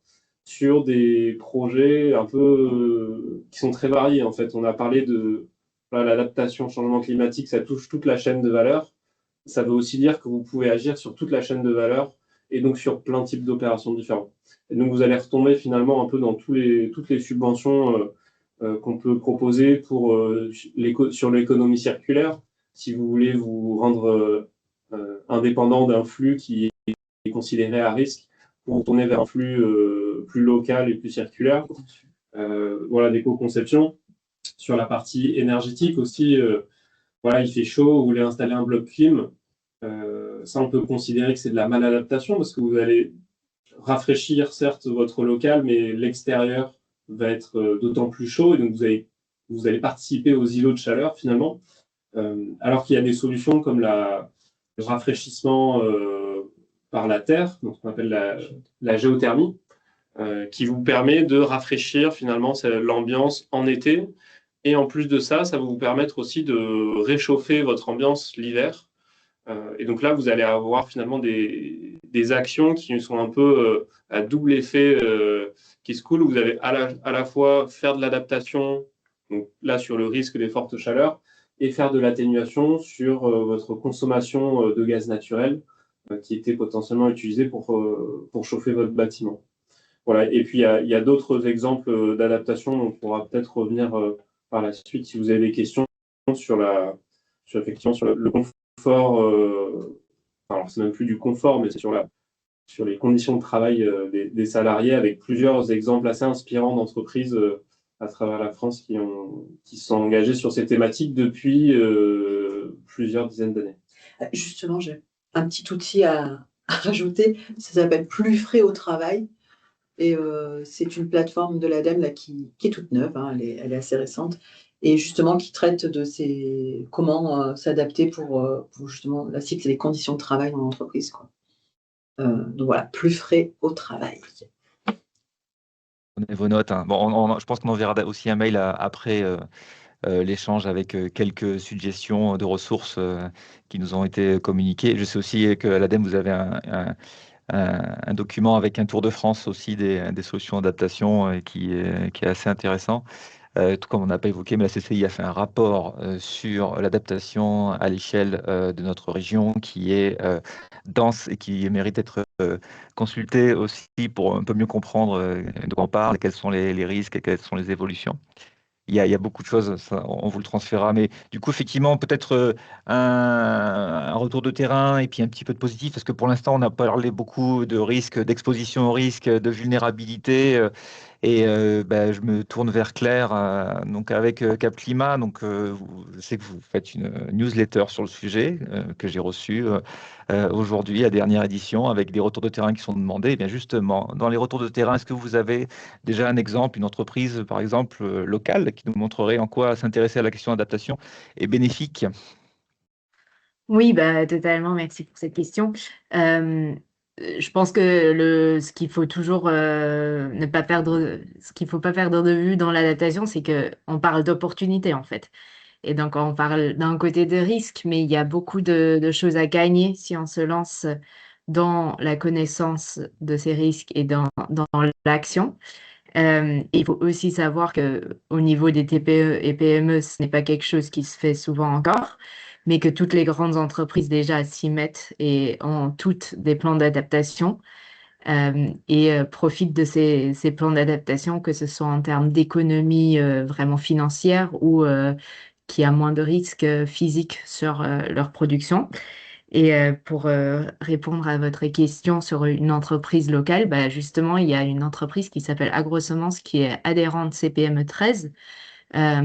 sur des projets un peu qui sont très variés en fait. On a parlé de l'adaptation au changement climatique, ça touche toute la chaîne de valeur. Ça veut aussi dire que vous pouvez agir sur toute la chaîne de valeur et donc sur plein de types d'opérations différentes. Et donc vous allez retomber finalement un peu dans toutes les subventions qu'on peut proposer sur l'économie circulaire. Si vous voulez vous rendre indépendant d'un flux qui est considéré à risque, pour tourner vers un flux plus local et plus circulaire. Voilà, d'éco-conception. Sur la partie énergétique aussi, il fait chaud, vous voulez installer un bloc clim. Ça, on peut considérer que c'est de la maladaptation parce que vous allez rafraîchir certes votre local, mais l'extérieur va être d'autant plus chaud et donc vous allez participer aux îlots de chaleur finalement. Alors qu'il y a des solutions comme le rafraîchissement par la terre, donc on appelle la géothermie, qui vous permet de rafraîchir finalement l'ambiance en été. Et en plus de ça, ça va vous permettre aussi de réchauffer votre ambiance l'hiver. Et donc là, vous allez avoir finalement des actions qui sont un peu à double effet qui se coulent. Vous allez à la fois faire de l'adaptation, donc là sur le risque des fortes chaleurs, et faire de l'atténuation sur votre consommation de gaz naturel qui était potentiellement utilisé pour chauffer votre bâtiment. Voilà. Et puis, il y a d'autres exemples d'adaptation. On pourra peut-être revenir par la suite si vous avez des questions sur le confort. Alors, c'est même plus du confort, mais c'est sur les conditions de travail des salariés avec plusieurs exemples assez inspirants d'entreprises à travers la France qui sont engagés sur ces thématiques depuis plusieurs dizaines d'années. Justement, j'ai un petit outil à rajouter, ça s'appelle Plus frais au travail et c'est une plateforme de l'ADEME là, qui est toute neuve, hein, elle est assez récente et justement qui traite de comment s'adapter pour justement la cycle et les conditions de travail dans l'entreprise, quoi. Donc voilà, Plus frais au travail. Prenez vos notes, hein. Bon, je pense qu'on enverra aussi un mail après l'échange avec quelques suggestions de ressources qui nous ont été communiquées. Je sais aussi qu'à l'ADEME, vous avez un document avec un tour de France aussi des solutions d'adaptation qui est assez intéressant. Tout comme on n'a pas évoqué, mais la CCI a fait un rapport sur l'adaptation à l'échelle de notre région qui est dense et qui mérite d'être consulté aussi pour un peu mieux comprendre de quoi on parle, quels sont les risques et quelles sont les évolutions. Il y a beaucoup de choses, ça, on vous le transférera. Mais du coup, effectivement, peut-être un retour de terrain et puis un petit peu de positif, parce que pour l'instant, on a parlé beaucoup de risques, d'exposition au risque, de vulnérabilité. Ben, je me tourne vers Claire, donc avec Cap Climat. Donc, je sais que vous faites une newsletter sur le sujet que j'ai reçue aujourd'hui, la dernière édition, avec des retours de terrain qui sont demandés. Et bien justement, dans les retours de terrain, est-ce que vous avez déjà un exemple, une entreprise, par exemple, locale, qui nous montrerait en quoi s'intéresser à la question d'adaptation est bénéfique? Oui, bah, totalement, merci pour cette question. Je pense que ce qu'il faut toujours ne pas perdre, ce qu'il faut pas perdre de vue dans l'adaptation, c'est qu'on parle d'opportunités en fait. Et donc on parle d'un côté de risque, mais il y a beaucoup de choses à gagner si on se lance dans la connaissance de ces risques et dans l'action. Il faut aussi savoir qu'au niveau des TPE et PME, ce n'est pas quelque chose qui se fait souvent encore, mais que toutes les grandes entreprises déjà s'y mettent et ont toutes des plans d'adaptation et profitent de ces plans d'adaptation, que ce soit en termes d'économie vraiment financière ou qui a moins de risques physiques sur leur production. Et pour répondre à votre question sur une entreprise locale, bah, justement, il y a une entreprise qui s'appelle AgroSemences qui est adhérente CPME 13,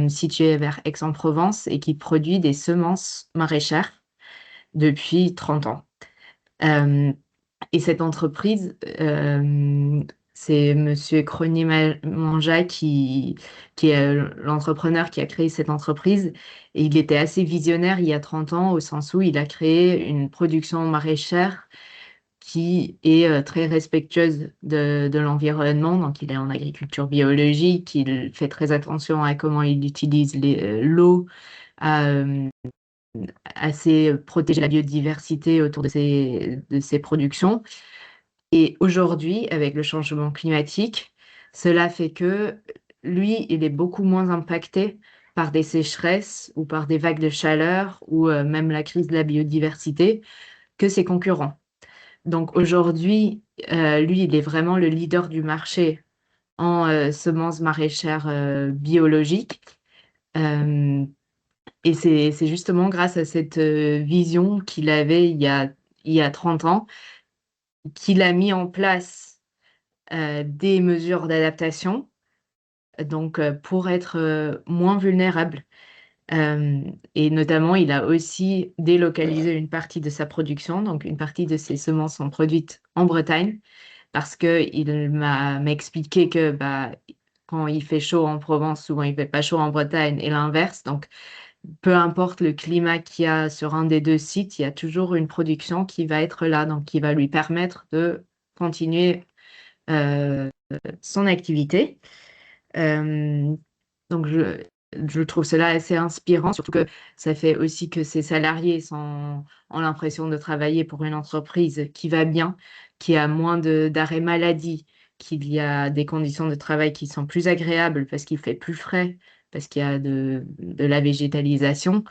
située vers Aix-en-Provence et qui produit des semences maraîchères depuis 30 ans. Et cette entreprise, c'est Monsieur Cronier-Manja qui est l'entrepreneur qui a créé cette entreprise. Et il était assez visionnaire il y a 30 ans, au sens où il a créé une production maraîchère qui est très respectueuse de l'environnement. Donc, il est en agriculture biologique, il fait très attention à comment il utilise l'eau, à assez protéger la biodiversité autour de ses productions. Et aujourd'hui, avec le changement climatique, cela fait que lui, il est beaucoup moins impacté par des sécheresses ou par des vagues de chaleur ou même la crise de la biodiversité que ses concurrents. Donc aujourd'hui, lui, il est vraiment le leader du marché en semences maraîchères biologiques. Euh, et c'est justement grâce à cette vision qu'il avait il y a 30 ans qu'il a mis en place des mesures d'adaptation, donc pour être moins vulnérable. Et notamment, il a aussi délocalisé une partie de sa production, donc une partie de ses semences sont produites en Bretagne, parce qu'il m'a expliqué que bah, quand il fait chaud en Provence, souvent il fait pas chaud en Bretagne, et l'inverse. Donc, peu importe le climat qu'il y a sur un des deux sites, il y a toujours une production qui va être là, donc qui va lui permettre de continuer euh, son activité. Euh, donc, je trouve cela assez inspirant, surtout que ça fait aussi que ses salariés ont l'impression de travailler pour une entreprise qui va bien, qui a moins d'arrêts maladie, qu'il y a des conditions de travail qui sont plus agréables parce qu'il fait plus frais, parce qu'il y a de la végétalisation.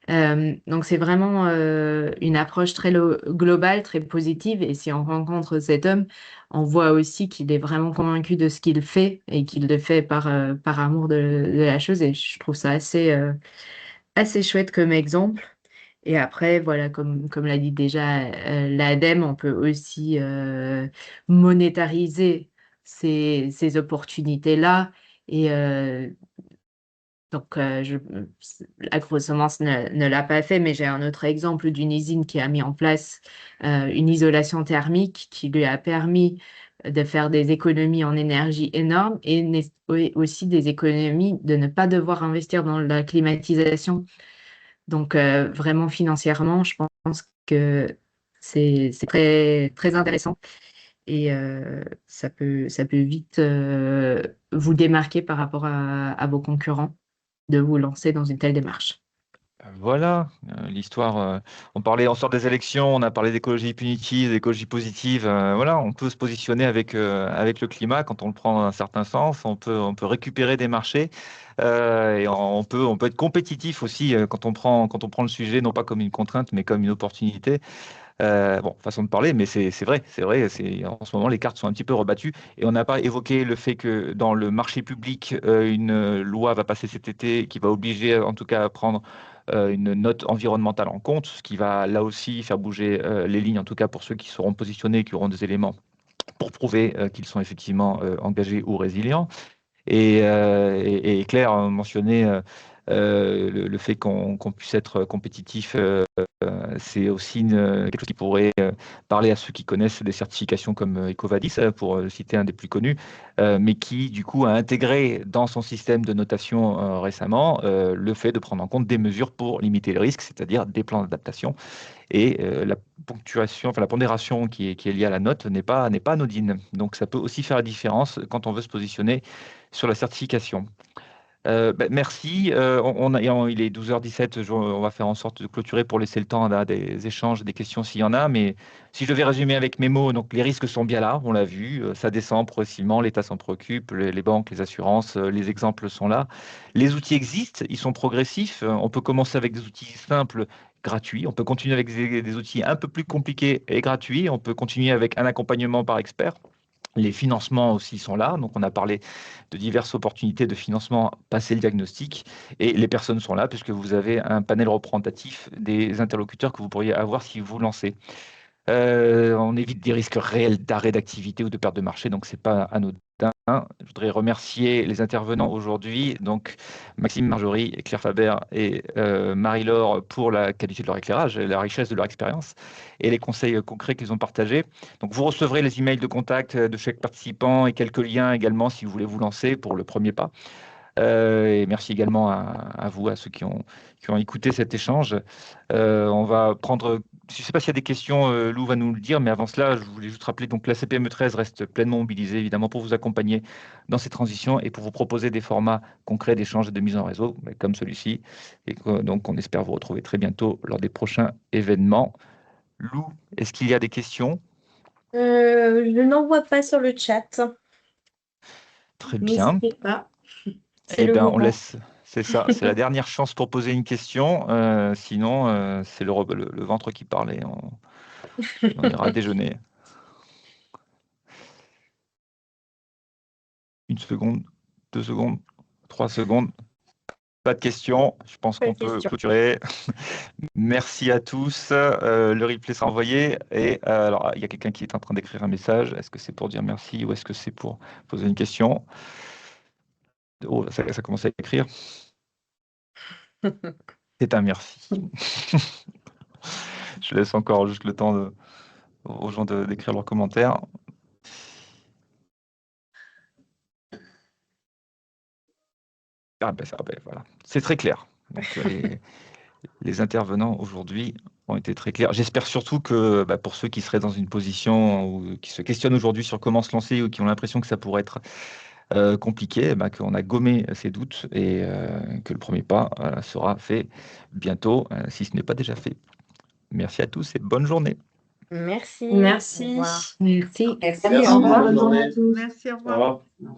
Donc c'est vraiment une approche très globale, très positive. Et si on rencontre cet homme, on voit aussi qu'il est vraiment convaincu de ce qu'il fait et qu'il le fait par amour de la chose. Et je trouve ça assez chouette comme exemple. Et après, voilà, comme l'a dit déjà l'ADEME, on peut aussi monétariser ces opportunités-là Et donc, Agrosemence ne l'a pas fait, mais j'ai un autre exemple d'une usine qui a mis en place une isolation thermique qui lui a permis de faire des économies en énergie énormes et aussi des économies de ne pas devoir investir dans la climatisation. Donc, vraiment financièrement, je pense que c'est très, très intéressant et ça peut vite vous démarquer par rapport à vos concurrents de vous lancer dans une telle démarche. Voilà, l'histoire. On sort des élections, on a parlé d'écologie punitive, d'écologie positive. Voilà, on peut se positionner avec le climat quand on le prend dans un certain sens. On peut récupérer des marchés et on peut être compétitif aussi quand on prend le sujet non pas comme une contrainte mais comme une opportunité. Bon, façon de parler, mais c'est vrai, c'est vrai. En ce moment, les cartes sont un petit peu rebattues et on n'a pas évoqué le fait que dans le marché public, une loi va passer cet été qui va obliger, en tout cas, à prendre une note environnementale en compte, ce qui va là aussi faire bouger les lignes, en tout cas pour ceux qui seront positionnés, qui auront des éléments pour prouver qu'ils sont effectivement engagés ou résilients. Et Claire a mentionné le fait qu'on puisse être compétitif. C'est aussi quelque chose qui pourrait parler à ceux qui connaissent des certifications comme EcoVadis, pour citer un des plus connus, mais qui, du coup, a intégré dans son système de notation récemment le fait de prendre en compte des mesures pour limiter le risque, c'est-à-dire des plans d'adaptation. Et la ponctuation, enfin la pondération qui est liée à la note n'est pas anodine. Donc ça peut aussi faire la différence quand on veut se positionner sur la certification. Merci. Il est 12h17. On va faire en sorte de clôturer pour laisser le temps à des échanges, des questions s'il y en a. Mais si je devais résumer avec mes mots, donc les risques sont bien là, on l'a vu. Ça descend progressivement, l'État s'en préoccupe, les banques, les assurances, les exemples sont là. Les outils existent, ils sont progressifs. On peut commencer avec des outils simples, gratuits. On peut continuer avec des outils un peu plus compliqués et gratuits. On peut continuer avec un accompagnement par expert. Les financements aussi sont là, donc on a parlé de diverses opportunités de financement, passer le diagnostic, et les personnes sont là puisque vous avez un panel représentatif des interlocuteurs que vous pourriez avoir si vous vous lancez. On évite des risques réels d'arrêt d'activité ou de perte de marché, donc c'est pas anodin. Je voudrais remercier les intervenants aujourd'hui, donc Maxime, Marjorie, Claire Faber et Marie-Laure pour la qualité de leur éclairage, et la richesse de leur expérience et les conseils concrets qu'ils ont partagés. Donc vous recevrez les emails de contact de chaque participant et quelques liens également si vous voulez vous lancer pour le premier pas. Et merci également à vous, à ceux qui ont écouté cet échange. On va prendre, je ne sais pas s'il y a des questions, Lou va nous le dire, mais avant cela, je voulais juste rappeler donc la CPME 13 reste pleinement mobilisée, évidemment, pour vous accompagner dans ces transitions et pour vous proposer des formats concrets d'échange et de mise en réseau, comme celui-ci. Et donc, on espère vous retrouver très bientôt lors des prochains événements. Lou, est-ce qu'il y a des questions? Je n'en vois pas sur le chat. Très bien. N'hésitez pas. C'est Eh le bien, on moment. laisse. C'est ça, c'est la dernière chance pour poser une question. Sinon, c'est le ventre qui parle et on ira déjeuner. Une seconde, 2 secondes, 3 secondes. Pas de questions. Je pense Pas de qu'on peut questions. clôturer. Merci à tous. Le replay sera envoyé. Et alors, il y a quelqu'un qui est en train d'écrire un message. Est-ce que c'est pour dire merci ou est-ce que c'est pour poser une question? Oh, ça commence à écrire. C'est un merci. Je laisse encore juste le temps aux gens d'écrire leurs commentaires. Ah ben, voilà, c'est très clair. Donc, les intervenants aujourd'hui ont été très clairs. J'espère surtout que pour ceux qui seraient dans une position ou qui se questionnent aujourd'hui sur comment se lancer ou qui ont l'impression que ça pourrait être compliqué, qu'on a gommé ces doutes et que le premier pas sera fait bientôt, si ce n'est pas déjà fait. Merci à tous et bonne journée. Merci. Merci. Au revoir. Merci. Merci, Merci, au revoir. bonne journée. à tous. Merci, au Au revoir. revoir.